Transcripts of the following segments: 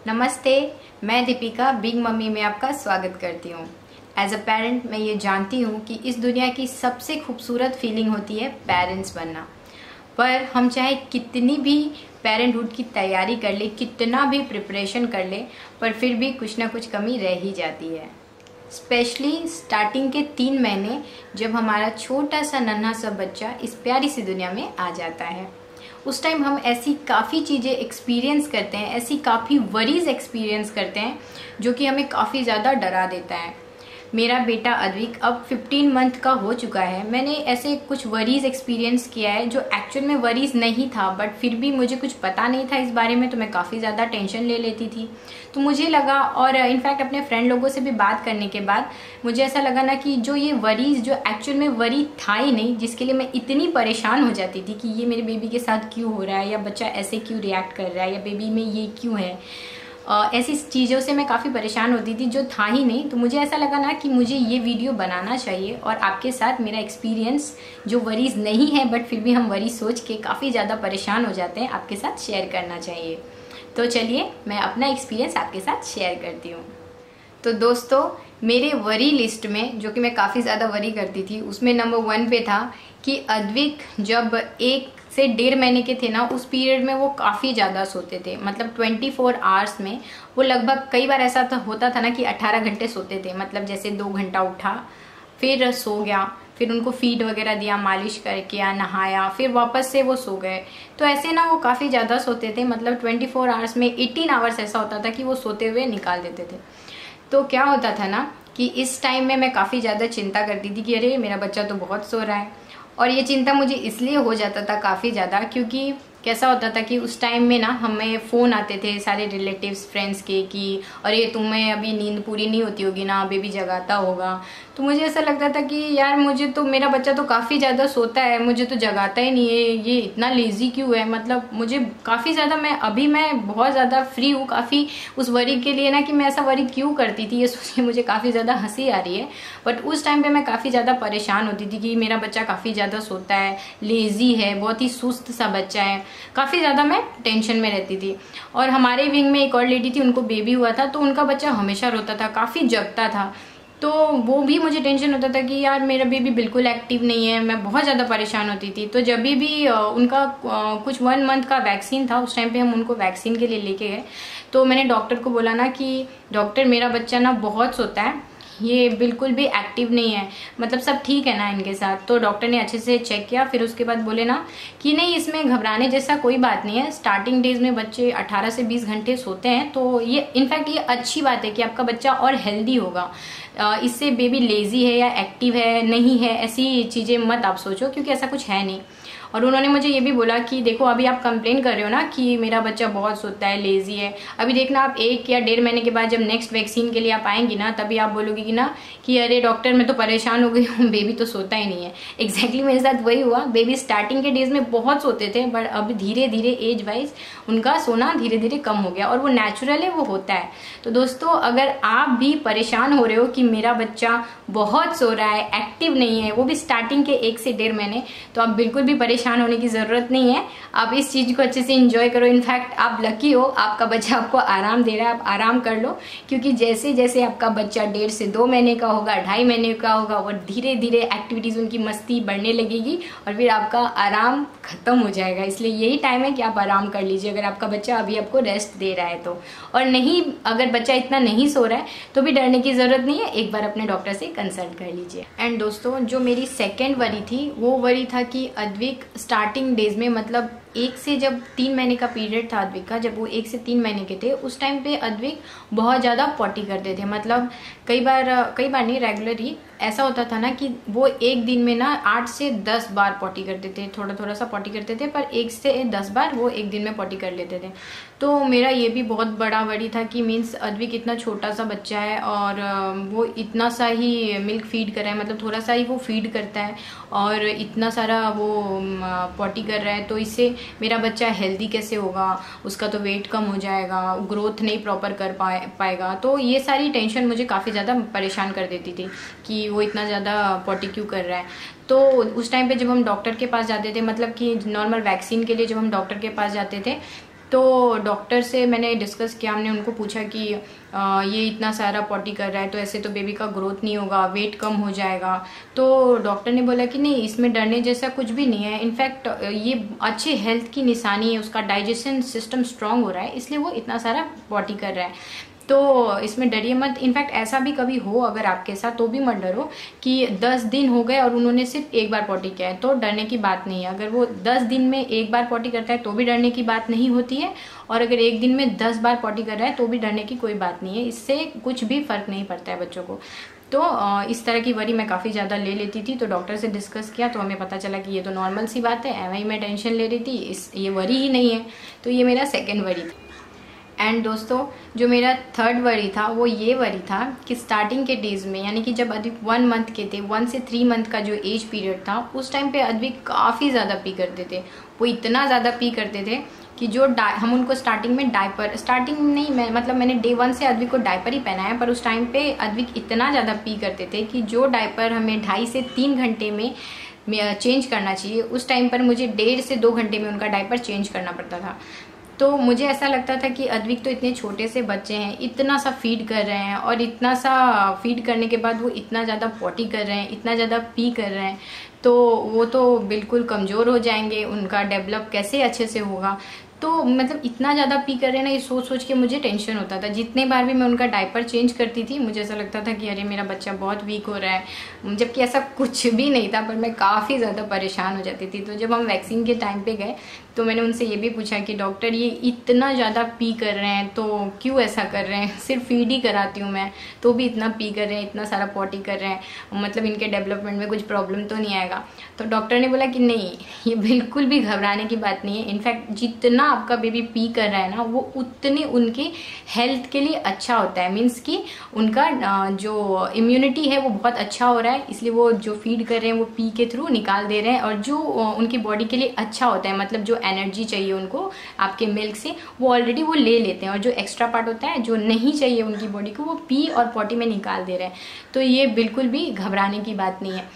नमस्ते, मैं Deepika big mummy में आपका स्वागत करती हूँ। एज अ पेरेंट मैं ये जानती हूँ कि इस दुनिया की सबसे खूबसूरत फीलिंग होती है पेरेंट्स बनना। पर हम चाहे कितनी भी पेरेंटहुड की तैयारी कर ले, कितना भी प्रिपरेशन कर ले, पर फिर भी कुछ ना कुछ कमी रह ही जाती है। स्पेशली स्टार्टिंग के 3 महीने जब हमारा छोटा सा नन्हा सा बच्चा इस प्यारी सी दुनिया में आ जाता है, उस टाइम हम ऐसी काफ़ी चीज़ें एक्सपीरियंस करते हैं, ऐसी काफ़ी वरीज एक्सपीरियंस करते हैं जो कि हमें काफ़ी ज़्यादा डरा देता है। मेरा बेटा अद्विक अब 15 मंथ का हो चुका है। मैंने ऐसे कुछ वरीज एक्सपीरियंस किया है जो एक्चुअल में वरीज नहीं था, बट फिर भी मुझे कुछ पता नहीं था इस बारे में, तो मैं काफ़ी ज़्यादा टेंशन ले लेती थी। तो मुझे लगा, और इनफैक्ट अपने फ्रेंड लोगों से भी बात करने के बाद मुझे ऐसा लगा ना कि जो ये वरीज जो एक्चुअल में वरी था ही नहीं, जिसके लिए मैं इतनी परेशान हो जाती थी कि ये मेरे बेबी के साथ क्यों हो रहा है, या बच्चा ऐसे क्यों रिएक्ट कर रहा है, या बेबी में ये क्यों है, ऐसी चीज़ों से मैं काफ़ी परेशान होती थी जो था ही नहीं। तो मुझे ऐसा लगा ना कि मुझे ये वीडियो बनाना चाहिए और आपके साथ मेरा एक्सपीरियंस जो वरीज नहीं है बट फिर भी हम वरीज सोच के काफ़ी ज़्यादा परेशान हो जाते हैं, आपके साथ शेयर करना चाहिए। तो चलिए मैं अपना एक्सपीरियंस आपके साथ शेयर करती हूँ। तो दोस्तों, मेरे वरी लिस्ट में जो कि मैं काफ़ी ज़्यादा वरी करती थी, उसमें नंबर 1 पे था कि अद्विक जब 1 से 1.5 महीने के थे ना, उस पीरियड में वो काफ़ी ज़्यादा सोते थे। मतलब 24 आवर्स में वो लगभग, कई बार ऐसा होता था ना कि 18 घंटे सोते थे। मतलब जैसे 2 घंटा उठा, फिर सो गया, फिर उनको फीड वगैरह दिया, मालिश करके या नहाया, फिर वापस से वो सो गए। तो ऐसे ना वो काफ़ी ज़्यादा सोते थे। मतलब 24 आवर्स में 18 आवर्स ऐसा होता था कि वो सोते हुए निकाल देते थे। तो क्या होता था ना कि इस टाइम में मैं काफ़ी ज़्यादा चिंता करती थी कि अरे मेरा बच्चा तो बहुत सो रहा है। और ये चिंता मुझे इसलिए हो जाता था काफ़ी ज़्यादा, क्योंकि कैसा होता था कि उस टाइम में ना हमें फ़ोन आते थे सारे रिलेटिव्स फ्रेंड्स के कि अरे तुम्हें अभी नींद पूरी नहीं होती होगी ना, बेबी जगाता होगा। तो मुझे ऐसा लगता था कि यार मुझे तो, मेरा बच्चा तो काफ़ी ज़्यादा सोता है, मुझे तो जगाता ही नहीं है, ये इतना लेज़ी क्यों है। मतलब मुझे काफ़ी ज़्यादा, मैं बहुत ज़्यादा फ्री हूँ काफ़ी उस वरी के लिए ना, कि मैं ऐसा वरी क्यों करती थी, ये सोच के मुझे काफ़ी ज़्यादा हंसी आ रही है। बट उस टाइम पर मैं काफ़ी ज़्यादा परेशान होती थी कि मेरा बच्चा काफ़ी ज़्यादा सोता है, लेज़ी है, बहुत ही सुस्त सा बच्चा है। काफ़ी ज़्यादा मैं टेंशन में रहती थी। और हमारे विंग में एक और लेडी थी, उनको बेबी हुआ था, तो उनका बच्चा हमेशा रोता था, काफ़ी जगता था। तो वो भी मुझे टेंशन होता था कि यार मेरा बेबी बिल्कुल एक्टिव नहीं है। मैं बहुत ज़्यादा परेशान होती थी। तो जब भी उनका कुछ 1 मंथ का वैक्सीन था, उस टाइम पे हम उनको वैक्सीन के लिए लेके गए। तो मैंने डॉक्टर को बोला ना कि डॉक्टर मेरा बच्चा ना बहुत सोता है, ये बिल्कुल भी एक्टिव नहीं है, मतलब सब ठीक है ना इनके साथ। तो डॉक्टर ने अच्छे से चेक किया, फिर उसके बाद बोले ना कि नहीं, इसमें घबराने जैसा कोई बात नहीं है। स्टार्टिंग डेज में बच्चे 18 से 20 घंटे सोते हैं, तो ये इनफैक्ट ये अच्छी बात है कि आपका बच्चा और हेल्दी होगा। इससे बेबी लेजी है या एक्टिव है नहीं है, ऐसी चीज़ें मत आप सोचो, क्योंकि ऐसा कुछ है नहीं। और उन्होंने मुझे ये भी बोला कि देखो अभी आप कंप्लेन कर रहे हो ना कि मेरा बच्चा बहुत सोता है, लेजी है, अभी देखना आप 1 या 1.5 महीने के बाद जब नेक्स्ट वैक्सीन के लिए आप आएंगी ना, तभी आप बोलोगी कि ना कि अरे डॉक्टर मैं तो परेशान हो गई हूँ, बेबी तो सोता ही नहीं है। एग्जैक्टली मेरे साथ वही हुआ। बेबी स्टार्टिंग के डेज में बहुत सोते थे, बट अब धीरे धीरे एज वाइज उनका सोना धीरे धीरे कम हो गया, और वो नेचुरल है, वो होता है। तो दोस्तों, अगर आप भी परेशान हो रहे हो कि मेरा बच्चा बहुत सो रहा है, एक्टिव नहीं है, वो भी स्टार्टिंग के 1 से 1.5 महीने, तो आप बिल्कुल भी परेशान होने की जरूरत नहीं है। आप इस चीज को अच्छे से एंजॉय करो। इनफैक्ट आप लकी हो, आपका बच्चा आपको आराम दे रहा है, आप आराम कर लो। क्योंकि जैसे जैसे आपका बच्चा 1.5 से 2 महीने का होगा, 2.5 महीने का होगा, वो धीरे धीरे एक्टिविटीज, उनकी मस्ती बढ़ने लगेगी और फिर आपका आराम खत्म हो जाएगा। इसलिए यही टाइम है कि आप आराम कर लीजिए, अगर आपका बच्चा अभी आपको रेस्ट दे रहा है तो। और नहीं, अगर बच्चा इतना नहीं सो रहा है तो भी डरने की जरूरत नहीं है, एक बार अपने डॉक्टर से कंसल्ट कर लीजिए। एंड दोस्तों, जो मेरी सेकेंड वरी थी, वो वरी था कि अद्विक स्टार्टिंग डेज में, मतलब 1 से जब 3 महीने का पीरियड था अद्विक का, जब वो 1 से 3 महीने के थे, उस टाइम पे अद्विक बहुत ज़्यादा पॉटी करते थे। मतलब कई बार नहीं, रेगुलर ही ऐसा होता था ना कि वो एक दिन में ना 8 से 10 बार पॉटी करते थे। थोड़ा थोड़ा सा पॉटी करते थे, पर 1 से 10 बार वो एक दिन में पॉटी कर लेते थे। तो मेरा ये भी बहुत बड़ा वरी था कि मीन्स अद्विक इतना छोटा सा बच्चा है और वो इतना सा ही मिल्क फीड कर रहा है, मतलब थोड़ा सा ही वो फीड करता है और इतना सारा वो पॉटी कर रहा है। तो इससे मेरा बच्चा हेल्दी कैसे होगा, उसका तो वेट कम हो जाएगा, ग्रोथ नहीं प्रॉपर कर पाएगा। तो ये सारी टेंशन मुझे काफ़ी ज़्यादा परेशान कर देती थी कि वो इतना ज़्यादा पॉटी क्यों कर रहा है। तो उस टाइम पे जब हम डॉक्टर के पास जाते थे, मतलब कि नॉर्मल वैक्सीन के लिए जब हम डॉक्टर के पास जाते थे, तो डॉक्टर से मैंने डिस्कस किया, हमने उनको पूछा कि ये इतना सारा पॉटी कर रहा है तो ऐसे तो बेबी का ग्रोथ नहीं होगा, वेट कम हो जाएगा। तो डॉक्टर ने बोला कि नहीं, इसमें डरने जैसा कुछ भी नहीं है, इनफैक्ट ये अच्छे हेल्थ की निशानी है, उसका डाइजेशन सिस्टम स्ट्रांग हो रहा है इसलिए वो इतना सारा पॉटी कर रहा है, तो इसमें डरिए मत। इनफैक्ट ऐसा भी कभी हो अगर आपके साथ तो भी मत डरो कि 10 दिन हो गए और उन्होंने सिर्फ एक बार पॉटी किया है, तो डरने की बात नहीं है। अगर वो 10 दिन में एक बार पॉटी करता है तो भी डरने की बात नहीं होती है, और अगर एक दिन में 10 बार पॉटी कर रहा है तो भी डरने की कोई बात नहीं है, इससे कुछ भी फर्क नहीं पड़ता है बच्चों को। तो इस तरह की वरी मैं काफ़ी ज़्यादा ले लेती थी, तो डॉक्टर से डिस्कस किया तो हमें पता चला कि ये तो नॉर्मल सी बात है, वही मैं टेंशन ले रही थी, ये वरी ही नहीं है। तो ये मेरा सेकेंड वरी था। एंड दोस्तों, जो मेरा थर्ड वरी था वो ये वरी था कि स्टार्टिंग के डेज में, यानी कि जब अद्विक 1 मंथ के थे, 1 से 3 मंथ का जो एज पीरियड था, उस टाइम पे अद्विक काफ़ी ज़्यादा पी करते थे। वो इतना ज़्यादा पी करते थे कि जो हम उनको स्टार्टिंग में डायपर, स्टार्टिंग नहीं, मैंने डे 1 से अद्विक को डायपर ही पहनाया, पर उस टाइम पे अद्विक इतना ज़्यादा पी करते थे कि जो डायपर हमें 2.5 से 3 घंटे में चेंज करना चाहिए, उस टाइम पर मुझे 1.5 से 2 घंटे में उनका डायपर चेंज करना पड़ता था। तो मुझे ऐसा लगता था कि अद्विक तो इतने छोटे से बच्चे हैं, इतना सा फीड कर रहे हैं, और इतना सा फीड करने के बाद वो इतना ज़्यादा पॉटी कर रहे हैं, इतना ज़्यादा पी कर रहे हैं, तो वो तो बिल्कुल कमज़ोर हो जाएंगे, उनका डेवलप कैसे अच्छे से होगा। तो मतलब इतना ज़्यादा पी कर रहे हैं ना, ये सोच सोच के मुझे टेंशन होता था। जितने बार भी मैं उनका डायपर चेंज करती थी मुझे ऐसा लगता था कि अरे मेरा बच्चा बहुत वीक हो रहा है, जबकि ऐसा कुछ भी नहीं था, पर मैं काफ़ी ज़्यादा परेशान हो जाती थी। तो जब हम वैक्सीन के टाइम पे गए तो मैंने उनसे ये भी पूछा कि डॉक्टर, ये इतना ज़्यादा पी कर रहे हैं तो क्यों ऐसा कर रहे हैं, सिर्फ फीड ही कराती हूँ मैं तो भी इतना पी कर रहे हैं, इतना सारा पॉटी कर रहे हैं, मतलब इनके डेवलपमेंट में कुछ प्रॉब्लम तो नहीं आएगा। तो डॉक्टर ने बोला कि नहीं, ये बिल्कुल भी घबराने की बात नहीं है, इनफैक्ट जितना आपका बेबी पी कर रहा है ना वो उतने उनके हेल्थ के लिए अच्छा होता है, मीन्स कि उनका जो इम्यूनिटी है वो बहुत अच्छा हो रहा है, इसलिए वो जो फीड कर रहे हैं वो पी के थ्रू निकाल दे रहे हैं, और जो उनकी बॉडी के लिए अच्छा होता है, मतलब जो एनर्जी चाहिए उनको आपके मिल्क से, वो ऑलरेडी वो ले लेते हैं, और जो एक्स्ट्रा पार्ट होता है जो नहीं चाहिए उनकी बॉडी को, वो पी और पॉटी में निकाल दे रहे हैं। तो ये बिल्कुल भी घबराने की बात नहीं है।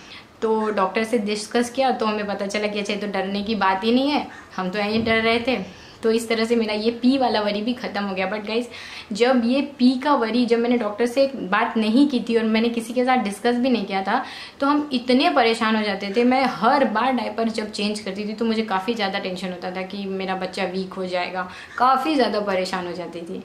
तो डॉक्टर से डिस्कस किया तो हमें पता चला कि अच्छा, तो डरने की बात ही नहीं है, हम तो यहीं डर रहे थे। तो इस तरह से मेरा ये पी वाला वरी भी खत्म हो गया। बट गाइज, जब ये पी का वरी, जब मैंने डॉक्टर से बात नहीं की थी और मैंने किसी के साथ डिस्कस भी नहीं किया था, तो हम इतने परेशान हो जाते थे। मैं हर बार डायपर जब चेंज करती थी तो मुझे काफ़ी ज़्यादा टेंशन होता था कि मेरा बच्चा वीक हो जाएगा, काफ़ी ज़्यादा परेशान हो जाती थी।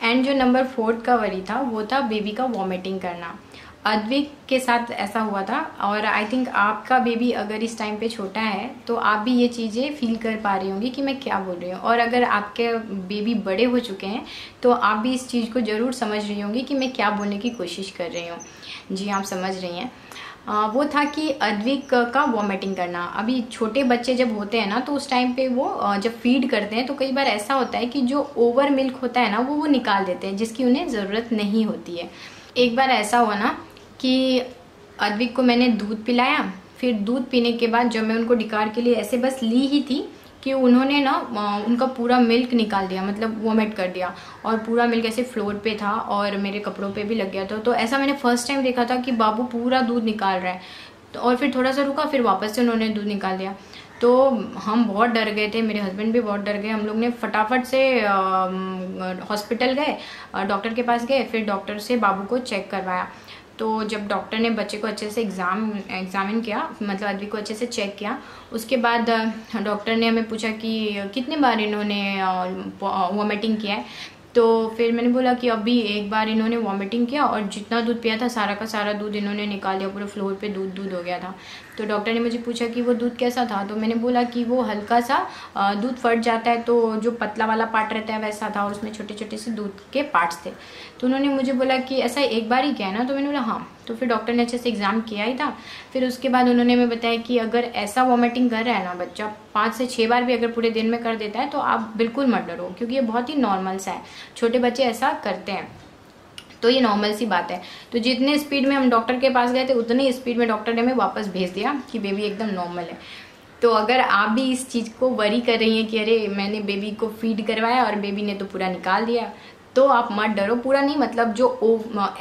एंड जो नंबर 4 का वरी था वो था बेबी का वॉमिटिंग करना। अद्विक के साथ ऐसा हुआ था, और आई थिंक आपका बेबी अगर इस टाइम पे छोटा है तो आप भी ये चीज़ें फील कर पा रही होंगी कि मैं क्या बोल रही हूँ, और अगर आपके बेबी बड़े हो चुके हैं तो आप भी इस चीज़ को ज़रूर समझ रही होंगी कि मैं क्या बोलने की कोशिश कर रही हूँ। जी, आप समझ रही हैं। वो था कि अद्विक का वॉमिटिंग करना। अभी छोटे बच्चे जब होते हैं ना तो उस टाइम पे वो जब फीड करते हैं तो कई बार ऐसा होता है कि जो ओवर मिल्क होता है ना वो निकाल देते हैं, जिसकी उन्हें ज़रूरत नहीं होती है। एक बार ऐसा हुआ ना कि अद्विक को मैंने दूध पिलाया, फिर दूध पीने के बाद जब मैं उनको डिकार के लिए ऐसे बस ली ही थी कि उन्होंने ना उनका पूरा मिल्क निकाल दिया, मतलब वोमिट कर दिया, और पूरा मिल्क ऐसे फ्लोर पे था और मेरे कपड़ों पे भी लग गया था। तो ऐसा मैंने फर्स्ट टाइम देखा था कि बाबू पूरा दूध निकाल रहा है। तो और फिर थोड़ा सा रुका, फिर वापस से उन्होंने दूध निकाल दिया। तो हम बहुत डर गए थे, मेरे हस्बैंड भी बहुत डर गए। हम लोग ने फटाफट से हॉस्पिटल गए, डॉक्टर के पास गए, फिर डॉक्टर से बाबू को चेक करवाया। तो जब डॉक्टर ने बच्चे को अच्छे से एग्जामिन किया, मतलब अद्विक को अच्छे से चेक किया, उसके बाद डॉक्टर ने हमें पूछा कि कितने बार इन्होंने वॉमिटिंग किया है। तो फिर मैंने बोला कि अभी एक बार इन्होंने वॉमिटिंग किया और जितना दूध पिया था सारा का सारा दूध इन्होंने निकाल दिया, पूरे फ्लोर पे दूध हो गया था। तो डॉक्टर ने मुझे पूछा कि वो दूध कैसा था, तो मैंने बोला कि वो हल्का सा दूध फट जाता है, तो जो पतला वाला पार्ट रहता है वैसा था, और उसमें छोटे छोटे से दूध के पार्ट्स थे। तो उन्होंने मुझे बोला कि ऐसा एक बार ही किया है ना, तो मैंने बोला हाँ। तो फिर डॉक्टर ने अच्छे से एग्जाम किया ही था। फिर उसके बाद उन्होंने हमें बताया कि अगर ऐसा वॉमिटिंग कर रहा है ना बच्चा, 5 से 6 बार भी अगर पूरे दिन में कर देता है तो आप बिल्कुल मत डरो, क्योंकि ये बहुत ही नॉर्मल सा है, छोटे बच्चे ऐसा करते हैं, तो ये नॉर्मल सी बात है। तो जितने स्पीड में हम डॉक्टर के पास गए थे उतनी स्पीड में डॉक्टर ने हमें वापस भेज दिया कि बेबी एकदम नॉर्मल है। तो अगर आप भी इस चीज़ को वरी कर रही हैं कि अरे मैंने बेबी को फीड करवाया और बेबी ने तो पूरा निकाल दिया, तो आप मत डरो। पूरा नहीं, मतलब जो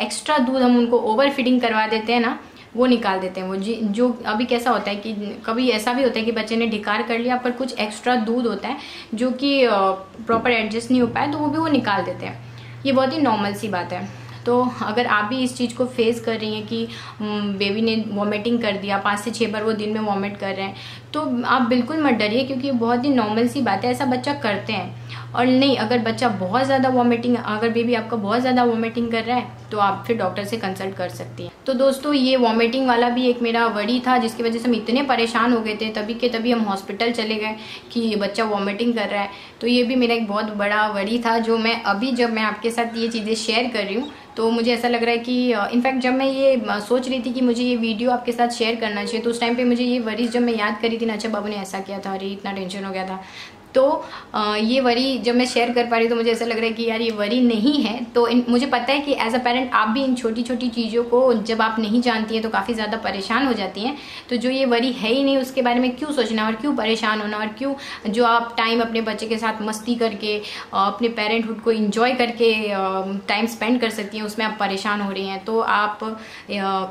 एक्स्ट्रा दूध हम उनको ओवर फीडिंग करवा देते हैं ना, वो निकाल देते हैं। वो जो अभी कैसा होता है कि कभी ऐसा भी होता है कि बच्चे ने ढिकार कर लिया पर कुछ एक्स्ट्रा दूध होता है जो कि प्रॉपर एडजस्ट नहीं हो पाया, तो वो निकाल देते हैं। ये बहुत ही नॉर्मल सी बात है। तो अगर आप भी इस चीज़ को फेस कर रही हैं कि बेबी ने वॉमिटिंग कर दिया, 5 से 6 बार वो दिन में वॉमिट कर रहे हैं, तो आप बिल्कुल मत डरिए, क्योंकि ये बहुत ही नॉर्मल सी बात है, ऐसा बच्चा करते हैं। और नहीं, अगर बच्चा बहुत ज़्यादा वॉमिटिंग, अगर बेबी आपका बहुत ज़्यादा वॉमिटिंग कर रहा है तो आप फिर डॉक्टर से कंसल्ट कर सकती हैं। तो दोस्तों, ये वॉमिटिंग वाला भी एक मेरा वरी था जिसकी वजह से हम इतने परेशान हो गए थे, तभी के तभी हम हॉस्पिटल चले गए कि बच्चा वॉमिटिंग कर रहा है। तो ये भी मेरा एक बहुत बड़ा वरी था, जो मैं अभी जब मैं आपके साथ ये चीज़ें शेयर कर रही हूँ तो मुझे ऐसा लग रहा है कि इनफैक्ट जब मैं ये सोच रही थी कि मुझे ये वीडियो आपके साथ शेयर करना चाहिए, तो उस टाइम पे मुझे ये वरीज जब मैं याद करी थी ना, अच्छा बाबू ने ऐसा किया था, अरे इतना टेंशन हो गया था। तो ये वरी जब मैं शेयर कर पा रही हूँ तो मुझे ऐसा लग रहा है कि यार ये वरी नहीं है। तो मुझे पता है कि एज अ पेरेंट आप भी इन छोटी छोटी चीज़ों को जब आप नहीं जानती हैं तो काफ़ी ज़्यादा परेशान हो जाती हैं। तो जो ये वरी है ही नहीं उसके बारे में क्यों सोचना और क्यों परेशान होना, और क्यों जो आप टाइम अपने बच्चे के साथ मस्ती करके अपने पेरेंटहुड को इंजॉय करके टाइम स्पेंड कर सकती हैं, उसमें आप परेशान हो रही हैं। तो आप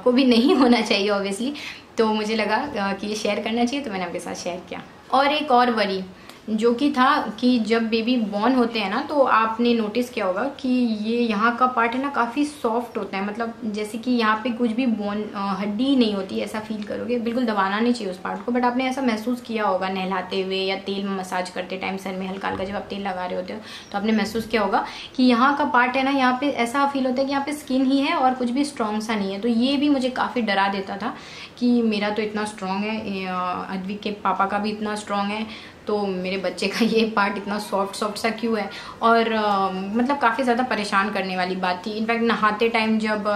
को भी नहीं होना चाहिए ऑब्वियसली। तो मुझे लगा कि ये शेयर करना चाहिए, तो मैंने आपके साथ शेयर किया। और एक और वरी जो कि था कि जब बेबी बॉर्न होते हैं ना, तो आपने नोटिस किया होगा कि ये यहाँ का पार्ट है ना काफ़ी सॉफ्ट होता है, मतलब जैसे कि यहाँ पे कुछ भी बोन हड्डी नहीं होती, ऐसा फील करोगे। बिल्कुल दबाना नहीं चाहिए उस पार्ट को, बट आपने ऐसा महसूस किया होगा नहलाते हुए या तेल में मसाज करते टाइम सर में हल्का हल्का जब आप तेल लगा रहे होते हो, तो आपने महसूस किया होगा कि यहाँ का पार्ट है ना, यहाँ पे ऐसा फील होता है कि यहाँ पे स्किन ही है और कुछ भी स्ट्रॉन्ग सा नहीं है। तो ये भी मुझे काफ़ी डरा देता था कि मेरा तो इतना स्ट्रॉन्ग है, अद्विक के पापा का भी इतना स्ट्रॉन्ग है, तो मेरे बच्चे का ये पार्ट इतना सॉफ्ट सा क्यों है। और मतलब काफ़ी ज़्यादा परेशान करने वाली बात थी। इनफैक्ट नहाते टाइम जब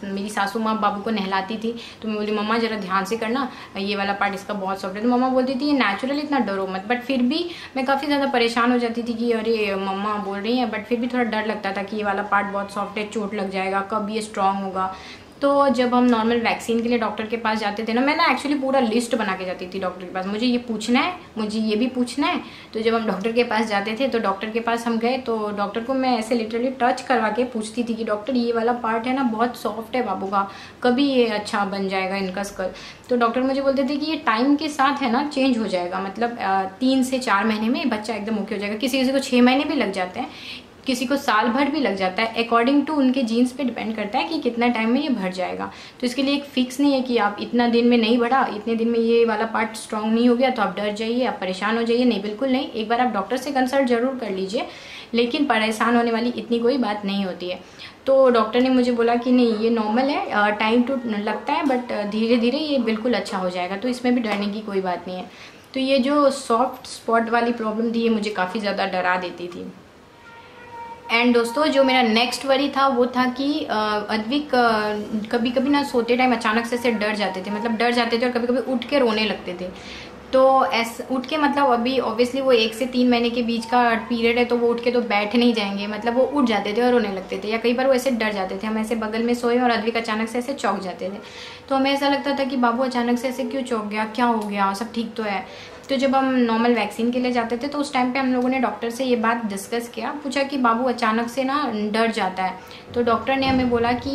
मेरी सासू माँ बाबू को नहलाती थी तो मैं बोली मम्मा ज़रा ध्यान से करना, ये वाला पार्ट इसका बहुत सॉफ्ट है। तो मम्मा बोलती थी ये नेचुरल, इतना डरो मत। बट फिर भी मैं काफ़ी ज़्यादा परेशान हो जाती थी कि अरे मम्मा बोल रही हैं, बट फिर भी थोड़ा डर लगता था कि ये वाला पार्ट बहुत सॉफ्ट है, चोट लग जाएगा, कब ये स्ट्रॉन्ग होगा। तो जब हम नॉर्मल वैक्सीन के लिए डॉक्टर के पास जाते थे ना, मैं ना एक्चुअली पूरा लिस्ट बना के जाती थी डॉक्टर के पास, मुझे ये पूछना है, मुझे ये भी पूछना है। तो जब हम डॉक्टर के पास जाते थे तो डॉक्टर के पास हम गए तो डॉक्टर को मैं ऐसे लिटरली टच करवा के पूछती थी कि डॉक्टर ये वाला पार्ट है ना बहुत सॉफ्ट है बाबू का, कभी ये अच्छा बन जाएगा इनका स्कल। तो डॉक्टर मुझे बोलते थे कि ये टाइम के साथ है ना चेंज हो जाएगा, मतलब 3 से 4 महीने में बच्चा एकदम ओके हो जाएगा। किसी किसी को 6 महीने भी लग जाते हैं, किसी को साल भर भी लग जाता है, अकॉर्डिंग टू उनके जीन्स पे डिपेंड करता है कि कितना टाइम में ये भर जाएगा। तो इसके लिए एक फिक्स नहीं है कि आप इतना दिन में नहीं बढ़ा, इतने दिन में ये वाला पार्ट स्ट्रांग नहीं हो गया तो आप डर जाइए, आप परेशान हो जाइए। नहीं, बिल्कुल नहीं। एक बार आप डॉक्टर से कंसल्ट जरूर कर लीजिए, लेकिन परेशान होने वाली इतनी कोई बात नहीं होती है। तो डॉक्टर ने मुझे बोला कि नहीं ये नॉर्मल है, टाइम टू लगता है, बट धीरे धीरे ये बिल्कुल अच्छा हो जाएगा, तो इसमें भी डरने की कोई बात नहीं है। तो ये जो सॉफ्ट स्पॉट वाली प्रॉब्लम थी ये मुझे काफ़ी ज़्यादा डरा देती थी। एंड दोस्तों, जो मेरा नेक्स्ट वरी था वो था कि अद्विक कभी कभी ना सोते टाइम अचानक से डर जाते थे, मतलब डर जाते थे और कभी कभी उठ के रोने लगते थे। तो ऐसे उठ के, मतलब अभी ऑब्वियसली वो 1 से 3 महीने के बीच का पीरियड है, तो वो उठ के तो बैठ नहीं जाएंगे, मतलब वो उठ जाते थे और रोने लगते थे, या कई बार वो ऐसे डर जाते थे। हम ऐसे बगल में सोए और अद्विक अचानक से ऐसे चौंक जाते थे, तो हमें ऐसा लगता था कि बाबू अचानक से ऐसे क्यों चौंक गया, क्या हो गया, सब ठीक तो है। तो जब हम नॉर्मल वैक्सीन के लिए जाते थे तो उस टाइम पे हम लोगों ने डॉक्टर से ये बात डिस्कस किया, पूछा कि बाबू अचानक से ना डर जाता है। तो डॉक्टर ने हमें बोला कि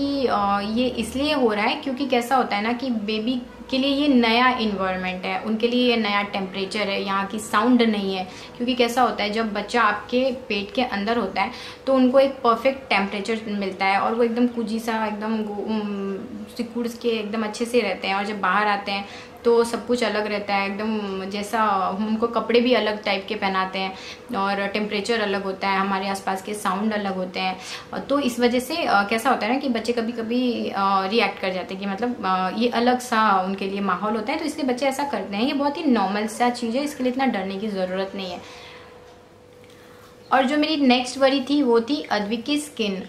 ये इसलिए हो रहा है क्योंकि कैसा होता है ना कि बेबी के लिए ये नया इन्वायरमेंट है, उनके लिए ये नया टेम्परेचर है, यहाँ की साउंड नहीं है। क्योंकि कैसा होता है जब बच्चा आपके पेट के अंदर होता है तो उनको एक परफेक्ट टेम्परेचर मिलता है और वो एकदम कुजी सा एकदम सिकुड़ के एकदम अच्छे से रहते हैं, और जब बाहर आते हैं तो सब कुछ अलग रहता है एकदम, जैसा उनको कपड़े भी अलग टाइप के पहनाते हैं और टेम्परेचर अलग होता है, हमारे आसपास के साउंड अलग होते हैं। तो इस वजह से कैसा होता है ना कि बच्चे कभी कभी रिएक्ट कर जाते हैं कि मतलब ये अलग सा उनके लिए माहौल होता है, तो इसलिए बच्चे ऐसा करते हैं। ये बहुत ही नॉर्मल सा चीज़ है, इसके लिए इतना डरने की ज़रूरत नहीं है। और जो मेरी नेक्स्ट वरी थी वो थी अद्विक की स्किन।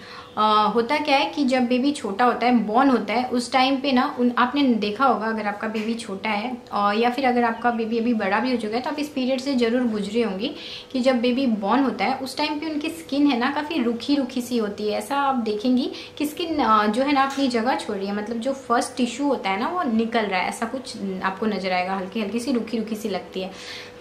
होता क्या है कि जब बेबी छोटा होता है, बॉर्न होता है, उस टाइम पे ना आपने देखा होगा, अगर आपका बेबी छोटा है या फिर अगर आपका बेबी अभी बड़ा भी हो चुका है तो आप इस पीरियड से जरूर गुजरी होंगी कि जब बेबी बॉर्न होता है उस टाइम पे उनकी स्किन है ना काफ़ी रूखी रूखी सी होती है। ऐसा आप देखेंगी कि स्किन जो है ना अपनी जगह छोड़ रही है, मतलब जो फर्स्ट टिश्यू होता है ना वो निकल रहा है, ऐसा कुछ आपको नजर आएगा, हल्की हल्की सी रूखी रूखी सी लगती है।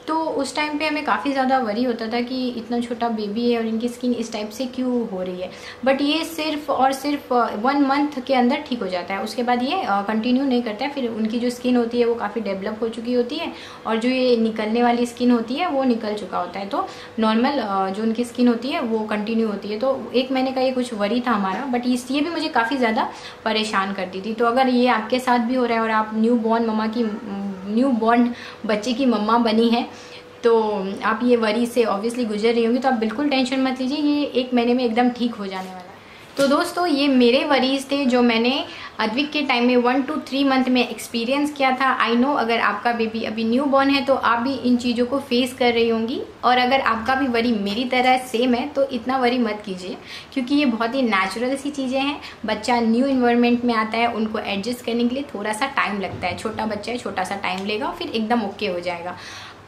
तो उस टाइम पे हमें काफ़ी ज़्यादा वरी होता था कि इतना छोटा बेबी है और इनकी स्किन इस टाइप से क्यों हो रही है। बट ये सिर्फ और सिर्फ 1 मंथ के अंदर ठीक हो जाता है, उसके बाद ये कंटिन्यू नहीं करता है। फिर उनकी जो स्किन होती है वो काफ़ी डेवलप हो चुकी होती है और जो ये निकलने वाली स्किन होती है वो निकल चुका होता है। तो नॉर्मल जो उनकी स्किन होती है वो कंटिन्यू होती है। तो 1 महीने का ये कुछ वरी था हमारा, बट ये भी मुझे काफ़ी ज़्यादा परेशान करती थी। तो अगर ये आपके साथ भी हो रहा है और आप न्यू बॉर्न बच्चे की मम्मा बनी है तो आप ये वरी से ऑब्वियसली गुजर रही होंगी, तो आप बिल्कुल टेंशन मत लीजिए, ये 1 महीने में एकदम ठीक हो जाने वाला है। तो दोस्तों ये मेरे वरीज थे जो मैंने अद्विक के टाइम में 1 to 3 मंथ में एक्सपीरियंस किया था। आई नो अगर आपका बेबी अभी न्यू बॉर्न है तो आप भी इन चीज़ों को फेस कर रही होंगी, और अगर आपका भी वरी मेरी तरह सेम है तो इतना वरी मत कीजिए, क्योंकि ये बहुत ही नेचुरल सी चीज़ें हैं। बच्चा न्यू इन्वायरमेंट में आता है, उनको एडजस्ट करने के लिए थोड़ा सा टाइम लगता है। छोटा बच्चा है, छोटा सा टाइम लेगा, फिर एकदम ओके हो जाएगा।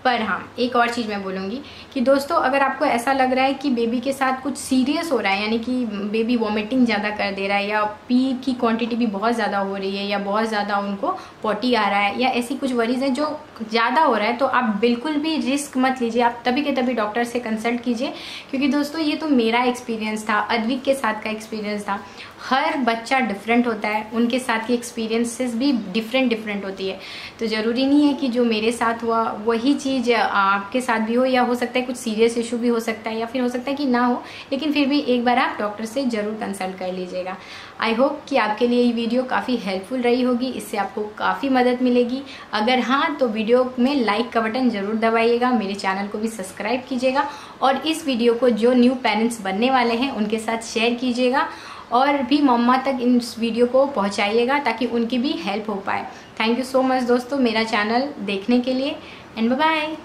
पर हाँ, एक और चीज़ मैं बोलूँगी कि दोस्तों अगर आपको ऐसा लग रहा है कि बेबी के साथ कुछ सीरियस हो रहा है, यानी कि बेबी वॉमिटिंग ज़्यादा कर दे रहा है, या पी की क्वांटिटी भी बहुत ज़्यादा हो रही है, या बहुत ज़्यादा उनको पॉटी आ रहा है, या ऐसी कुछ वरीज है जो ज़्यादा हो रहा है, तो आप बिल्कुल भी रिस्क मत लीजिए। आप तभी के तभी डॉक्टर से कंसल्ट कीजिए, क्योंकि दोस्तों ये तो मेरा एक्सपीरियंस था, अद्विक के साथ का एक्सपीरियंस था। हर बच्चा डिफरेंट होता है, उनके साथ की एक्सपीरियंसेस भी डिफरेंट होती है। तो ज़रूरी नहीं है कि जो मेरे साथ हुआ वही चीज़ आपके साथ भी हो, या हो सकता है कुछ सीरियस इशू भी हो सकता है, या फिर हो सकता है कि ना हो, लेकिन फिर भी एक बार आप डॉक्टर से ज़रूर कंसल्ट कर लीजिएगा। आई होप कि आपके लिए ये वीडियो काफ़ी हेल्पफुल रही होगी, इससे आपको काफ़ी मदद मिलेगी। अगर हाँ तो वीडियो में लाइक का बटन ज़रूर दबाइएगा, मेरे चैनल को भी सब्सक्राइब कीजिएगा, और इस वीडियो को जो न्यू पेरेंट्स बनने वाले हैं उनके साथ शेयर कीजिएगा, और भी मम्मा तक इस वीडियो को पहुंचाइएगा ताकि उनकी भी हेल्प हो पाए। थैंक यू सो मच दोस्तों मेरा चैनल देखने के लिए, एंड बाय बाय।